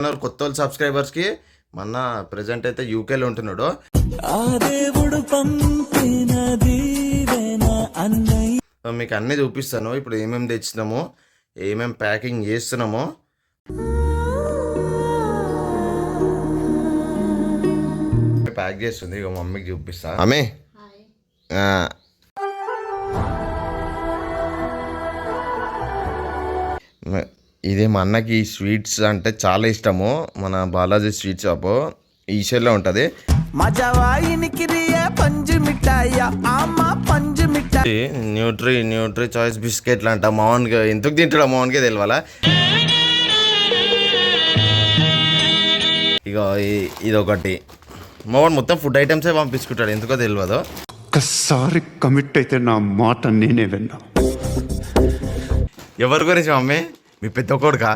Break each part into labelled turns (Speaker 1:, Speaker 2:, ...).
Speaker 1: కొత్త వాళ్ళ సబ్స్క్రైబర్స్కి మొన్న ప్రజెంట్ అయితే యూకేలో ఉంటున్నాడు. మీకు అన్నీ చూపిస్తాను. ఇప్పుడు ఏమేమి తెచ్చినాము, ఏమేమి ప్యాకింగ్ చేస్తున్నామో. ప్యాక్ చేస్తుంది, ఇక మమ్మీకి చూపిస్తా. అమ్మే ఇది మా అన్నకి ఈ స్వీట్స్ అంటే చాలా ఇష్టము. మన బాలాజీ స్వీట్ షాప్ ఈశ్వర్లో ఉంటుంది. న్యూట్రీ చాయిస్ బిస్కెట్లు అంట. మామూలుగా ఎందుకు తింటాడు మామూలుగా తెలియాలా. ఇక ఇదొకటి మామూలు మొత్తం ఫుడ్ ఐటమ్సే పంపించుకుంటాడు, ఎందుకో తెలియదు.
Speaker 2: ఒక్కసారి కమిట్ అయితే నా మాట నేనే విన్నా.
Speaker 1: ఎవరి గురించి మమ్మీ? మీ పెద్ద కొడుకా?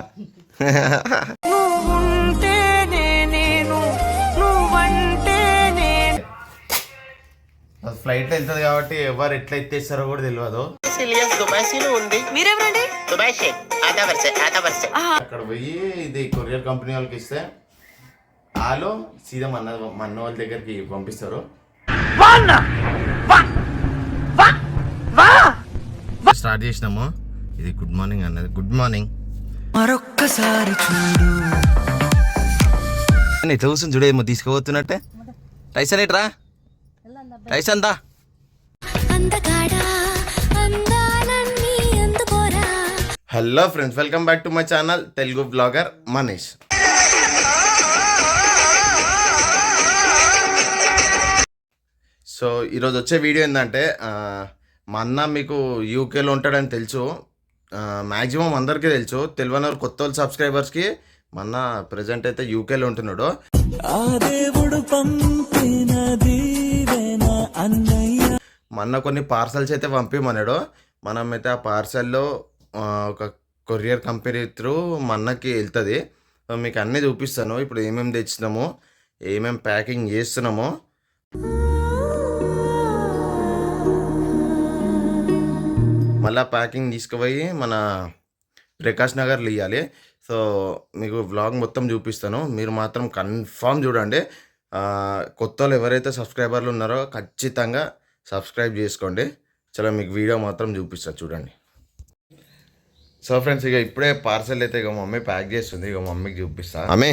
Speaker 1: ఫ్లైట్ వెళ్తుంది కాబట్టి ఎవరు ఎట్లా ఎత్తేస్తారో కూడా తెలియదు. అక్కడ పోయి ఇది కొరియర్ కంపెనీ వాళ్ళకి ఇస్తే వాళ్ళు సీదా మన వాళ్ళ దగ్గరికి పంపిస్తారు. స్టార్ట్ చేసినాము. ఇది గుడ్ మార్నింగ్ అన్నది. Good morning. మరొక్కసారి చూడు ఎట్లా కూర్చొని చూడేమో తీసుకుపోతున్నట్టే. టైసన్ ఎట్రా, టైసన్ దా. Hello friends, welcome back to my channel Telugu blogger Manish. So ఈరోజు వచ్చే వీడియో ఏంటంటే, మా అన్న మీకు యూకేలో ఉంటాడని తెలుసు, మ్యాక్సిమం అందరికీ తెలుసు. తెలియని వారు కొత్త వాళ్ళ సబ్స్క్రైబర్స్కి మా అన్న ప్రజెంట్ అయితే యూకేలో ఉంటున్నాడు. మా అన్న కొన్ని పార్సల్స్ అయితే పంపిమన్నాడు. మనం అయితే ఆ పార్సల్లో ఒక కొరియర్ కంపెనీ త్రూ మా అన్నకి వెళ్తుంది. మీకు అన్నీ చూపిస్తాను. ఇప్పుడు ఏమేమి తెచ్చినామో, ఏమేమి ప్యాకింగ్ చేస్తున్నామో. మళ్ళీ ప్యాకింగ్ తీసుకుపోయి మన ప్రకాష్ నగర్లో ఇవ్వాలి. సో మీకు వ్లాగ్ మొత్తం చూపిస్తాను, మీరు మాత్రం కన్ఫామ్ చూడండి. కొత్త వాళ్ళు ఎవరైతే సబ్స్క్రైబర్లు ఉన్నారో ఖచ్చితంగా సబ్స్క్రైబ్ చేసుకోండి. చలో మీకు వీడియో మాత్రం చూపిస్తాను, చూడండి. సో ఫ్రెండ్స్, ఇక ఇప్పుడే పార్సల్ అయితే ఇక మమ్మీ ప్యాక్ చేస్తుంది, ఇక మమ్మీకి చూపిస్తా. అమ్మే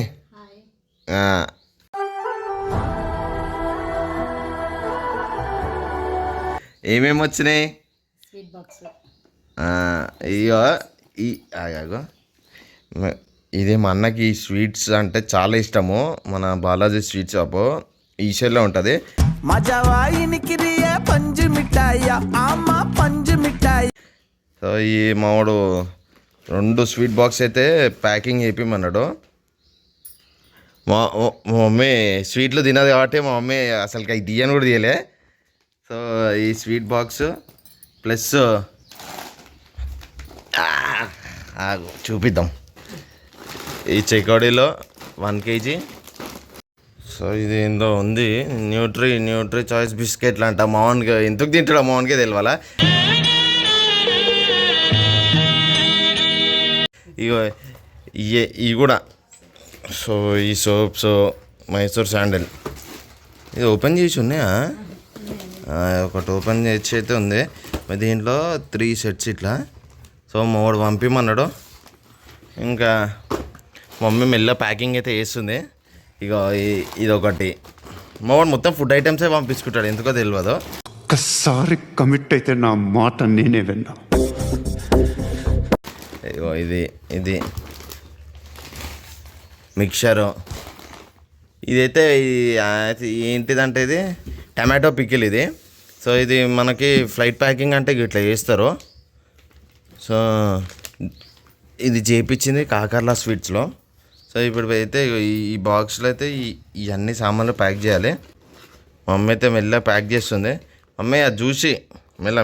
Speaker 1: ఏమేమి వచ్చినాయి? ఇగో ఇదే మా అన్నకి ఈ స్వీట్స్ అంటే చాలా ఇష్టము. మన బాలాజీ స్వీట్ షాప్ ఈశ్వర్లో ఉంటుంది. సో ఈ మావాడు 2 స్వీట్ బాక్స్ అయితే ప్యాకింగ్ చేపిమన్నాడు. మా మమ్మీ స్వీట్లు తినదు కాబట్టి మా మమ్మీ అసలు అవి తీయని కూడా తీయలే. సో ఈ స్వీట్ బాక్స్ ప్లస్ చూపిద్దాం. ఈ చెకోడీలో 1 kg. సో ఇది ఏందో ఉంది, న్యూట్రీ చాయిస్ బిస్కెట్లు అంట. మామూలుగా ఎందుకు తింటాడో మామూలుగా తెలియాలా. ఇవి కూడా. సో ఈ సోప్స్, మైసూర్ శాండిల్ ఇది ఓపెన్ చేసి ఉన్నాయా? ఒకటి ఓపెన్ చేసి అయితే ఉంది. దీంట్లో 3 సెట్స్ ఇట్లా. సో మూడు పంపిమన్నాడు. ఇంకా మమ్మీ మెల్ల ప్యాకింగ్ అయితే వేస్తుంది. ఇక ఇదొకటి మావాడు మొత్తం ఫుడ్ ఐటమ్సే పంపించుకుంటాడు, ఎందుకో తెలియదు.
Speaker 2: ఒక్కసారి కమిట్ అయితే నా మాట నేనే విన్నా.
Speaker 1: ఇగో ఇది మిక్చరు. ఇదైతే ఏంటిదంటే ఇది టమాటో పికిల్ ఇది. సో ఇది మనకి ఫ్లైట్ ప్యాకింగ్ అంటే ఇట్లా చేస్తారు. సో ఇది చేయించింది కాకర్లా స్వీట్స్లో. సో ఇప్పుడు అయితే ఈ బాక్స్లో అయితే ఇవన్నీ సామాన్లు ప్యాక్ చేయాలి. మమ్మీ అయితే మెల్ల ప్యాక్ చేస్తుంది. మమ్మీ అది చూసి మెల్ల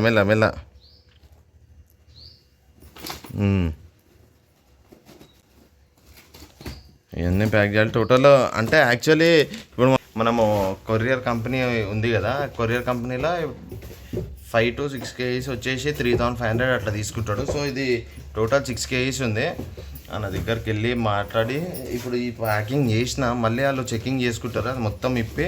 Speaker 1: ఇవన్నీ ప్యాక్ చేయాలి. టోటల్ అంటే యాక్చువల్లీ ఇప్పుడు మనము కొరియర్ కంపెనీ ఉంది కదా, కొరియర్ కంపెనీలో 5 to 6 kgs వచ్చేసి 3500 అట్లా తీసుకుంటాడు. సో ఇది టోటల్ 6 kgs ఉంది. అన్న దగ్గరికి వెళ్ళి మాట్లాడి ఇప్పుడు ఈ ప్యాకింగ్ చేసిన మళ్ళీ వాళ్ళు చెకింగ్ చేసుకుంటారు, అది మొత్తం ఇప్పి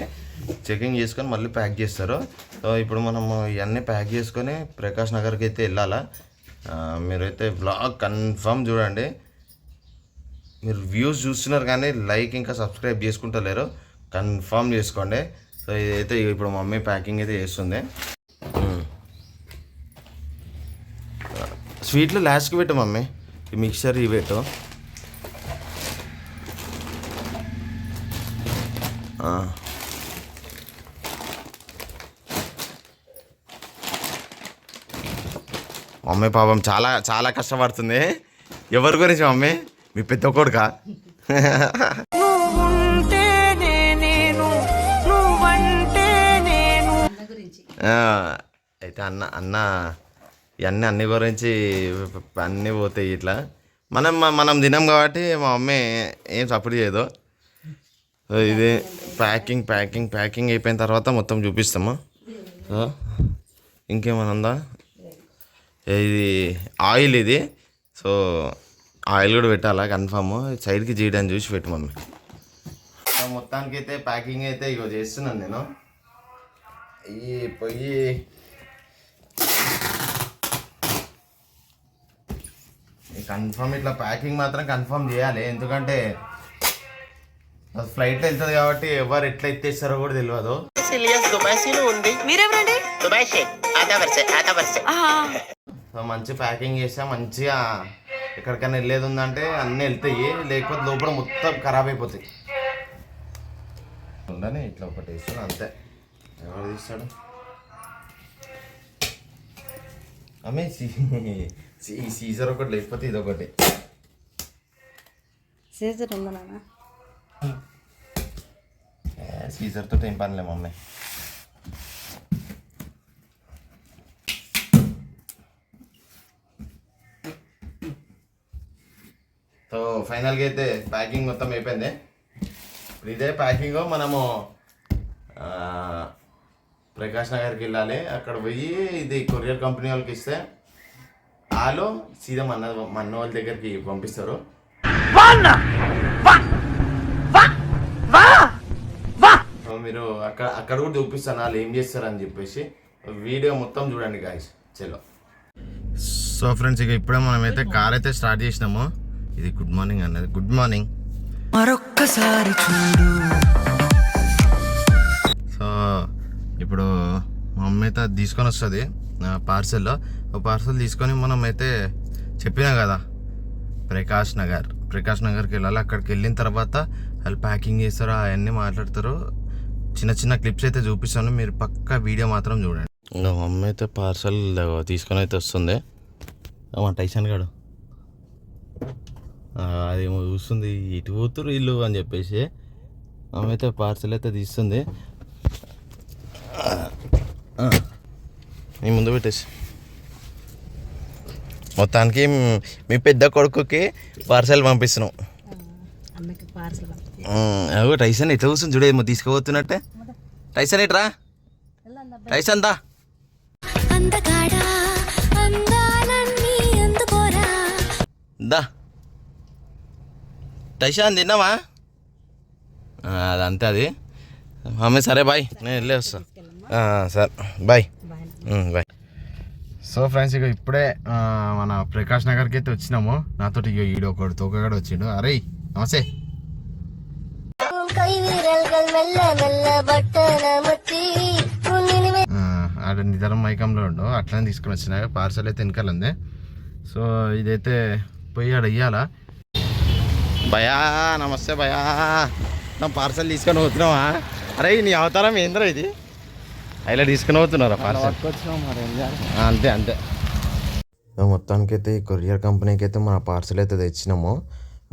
Speaker 1: చెకింగ్ చేసుకొని మళ్ళీ ప్యాక్ చేస్తారు. సో ఇప్పుడు మనము ఇవన్నీ ప్యాక్ చేసుకొని ప్రకాష్ నగర్కి అయితే వెళ్ళాలా. మీరైతే బ్లాగ్ కన్ఫర్మ్ చూడండి. మీరు వ్యూస్ చూస్తున్నారు కానీ లైక్ ఇంకా సబ్స్క్రైబ్ చేసుకుంటలేరు, కన్ఫర్మ్ చేసుకోండి. సో ఇదైతే ఇప్పుడు మమ్మీ ప్యాకింగ్ అయితే చేస్తుంది. స్వీట్లు లాస్ట్కి పెట్టు మమ్మీ, ఈ మిక్చర్ ఇవి పెట్టు. మమ్మీ పాపం చాలా చాలా కష్టపడుతుంది. ఎవరి గురించి మమ్మీ? మీ పెద్ద కొడుకా? అయితే అన్న ఇవన్నీ అన్ని గురించి అన్నీ పోతాయి ఇట్లా. మనం తినాం కాబట్టి మా మమ్మీ ఏం సపోర్ట్ చేయదు. సో ఇది ప్యాకింగ్ అయిపోయిన తర్వాత మొత్తం చూపిస్తాము. సో ఇంకేమైనా ఉందా? ఇది ఆయిల్, ఇది సో ఆయిల్ కూడా పెట్టాలా కన్ఫామ్. సైడ్కి చేయడానికి చూసి పెట్టు మమ్మీ. మొత్తానికి అయితే ప్యాకింగ్ అయితే ఇగో చేస్తున్నాను నేను. ఈ పొయ్యి కన్ఫర్మ్ ఇట్లా ప్యాకింగ్ మాత్రం కన్ఫర్మ్ చేయాలి, ఎందుకంటే ఫ్లైట్లో వెళ్తుంది కాబట్టి ఎవరు ఎట్లా ఎత్తేస్తారో కూడా తెలియదు. సో మంచి ప్యాకింగ్ చేసా, మంచిగా ఎక్కడికైనా వెళ్ళేది ఉందంటే అన్నీ వెళ్తాయి, లేకపోతే లోపల మొత్తం ఖరాబ్ అయిపోతాయి. ఉండని ఇట్లా ఒకటి వేస్తాను అంతే. ఎవరు తీస్తాడు అమ్మే? సీజర్ ఒకటి, లేకపోతే ఇది ఒకటి.
Speaker 3: సీజర్ ఉందా నాన్న?
Speaker 1: సీజర్తో ఏం పనిలే మమ్మీ. సో ఫైనల్గా అయితే ప్యాకింగ్ మొత్తం అయిపోయింది. ఇప్పుడు ఇదే ప్యాకింగ్ మనము ప్రకాష్ నగర్కి వెళ్ళాలి. అక్కడ పోయి ఇది కొరియర్ కంపెనీ వాళ్ళకి ఇస్తే వాళ్ళు సీదా మన్న వాళ్ళ దగ్గరికి పంపిస్తారు. సో మీరు అక్కడ కూడా చూపిస్తాను వాళ్ళు ఏం చేస్తారని చెప్పేసి. వీడియో మొత్తం చూడండి గాయ్స్. చలో. సో ఫ్రెండ్స్, ఇక ఇప్పుడే మనమైతే కార్ అయితే స్టార్ట్ చేసినాము. ఇది గుడ్ మార్నింగ్ అన్నది. Good morning.
Speaker 4: మరొక్కసారి చూడు.
Speaker 1: సో ఇప్పుడు మా అమ్మ అయితే అది తీసుకొని వస్తుంది పార్సెల్లో. పార్సెల్ తీసుకొని మనం అయితే చెప్పినా కదా ప్రకాష్ నగర్కి వెళ్ళాలి. అక్కడికి వెళ్ళిన తర్వాత వాళ్ళు ప్యాకింగ్ చేస్తారు, అవన్నీ మాట్లాడతారు. చిన్న చిన్న క్లిప్స్ అయితే చూపిస్తాను, మీరు పక్కా వీడియో మాత్రం చూడండి. ఇంకా మా అమ్మ అయితే పార్సెల్ తీసుకొని అయితే వస్తుంది. మా టైసన్ గాడు అదేమో చూస్తుంది, ఇటు పోతురు ఇల్లు అని చెప్పేసి. అమ్మ అయితే పార్సెల్ అయితే తీస్తుంది. నీ ముందు పెట్టేసి మొత్తానికి మీ పెద్ద కొడుకుకి పార్సెల్ పంపిస్తున్నాం. అవు టైసన్ ఎట్లా కూర్చొని చూడేమో తీసుకుపోతున్నట్టే. టైసన్ ఎట్రా? టైసన్ దా. దా టైసన్ తిన్నావా? అదంతే అది. మమ్మీ సరే బాయ్, నేను వెళ్ళే వస్తా. సరే బాయ్ బాయ్. సో ఫ్రెండ్స్, ఇక ఇప్పుడే మన ప్రకాష్ నగర్కి అయితే వచ్చినాము. నాతో ఇక ఈడో ఒకడు తోకగాడు వచ్చిండు. అరే నమస్తే. ఆడ నిజరం మైకంలో ఉండు, అట్లనే తీసుకొని వచ్చిన పార్సల్ అయితే వెనకాల ఉంది. సో ఇదైతే పోయి ఆడ ఇయ్యాలా. భయా నమస్తే భయా, నా పార్సల్ తీసుకొని పోతున్నావా? అరే నీ అవతారం ఏంద్రా ఇది? ఇలా తీసుకుని పోతున్నారా పార్సల్? అంతే. మొత్తానికైతే కొరియర్ కంపెనీకి అయితే మన పార్సల్ అయితే తెచ్చినాము.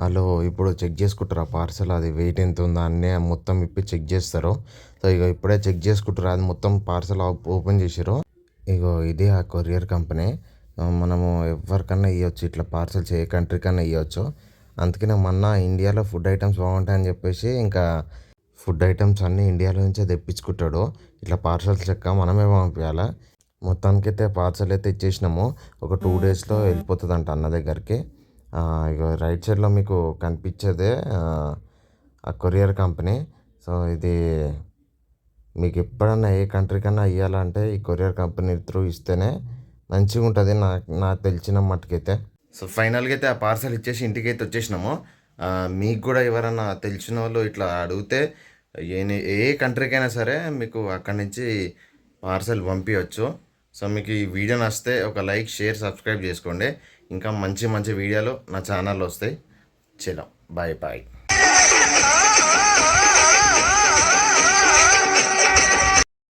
Speaker 1: వాళ్ళు ఇప్పుడు చెక్ చేసుకుంటారు ఆ పార్సల్, అది వెయిట్ ఎంత ఉందా అన్నీ మొత్తం ఇప్పి చెక్ చేస్తారు. సో ఇక ఇప్పుడే చెక్ చేసుకుంటారు, అది మొత్తం పార్సల్ ఓపెన్ చేసారు. ఇగో ఇది ఆ కొరియర్ కంపెనీ. మనము ఎవరికన్నా ఇవ్వచ్చు, ఇట్లా పార్సల్స్ ఏ కంట్రీ కన్నా ఇవ్వచ్చు. అందుకనే మొన్న ఇండియాలో ఫుడ్ ఐటమ్స్ బాగుంటాయని చెప్పేసి ఇంకా ఫుడ్ ఐటమ్స్ అన్నీ ఇండియాలో నుంచే తెప్పించుకుంటాడు. ఇట్లా పార్సల్స్ లెక్క మనమే పంపించాలా. మొత్తానికైతే పార్సల్ అయితే ఇచ్చేసినాము. ఒక 2 daysలో వెళ్ళిపోతుందంట అన్న దగ్గరికి. ఇగో రైట్ సైడ్లో మీకు కనిపించేదే ఆ కొరియర్ కంపెనీ. సో ఇది మీకు ఎప్పుడన్నా ఏ కంట్రీకన్నా ఇవ్వాలంటే ఈ కొరియర్ కంపెనీ త్రూ ఇస్తేనే మంచిగా ఉంటుంది నాకు తెలిసిన మట్టుకైతే. సో ఫైనల్గా అయితే ఆ పార్సల్ ఇచ్చేసి ఇంటికి అయితే వచ్చేసినాము. మీకు కూడా ఎవరన్నా తెలిసిన వాళ్ళు ఇట్లా అడిగితే ఏ కంట్రీకైనా సరే మీకు అక్కడి నుంచి పార్సల్ పంపించవచ్చు. సో మీకు ఈ వీడియో నచ్చితే ఒక లైక్, షేర్, సబ్స్క్రైబ్ చేసుకోండి. ఇంకా మంచి మంచి వీడియోలు నా ఛానల్లో వస్తాయి. చలో బాయ్ బాయ్.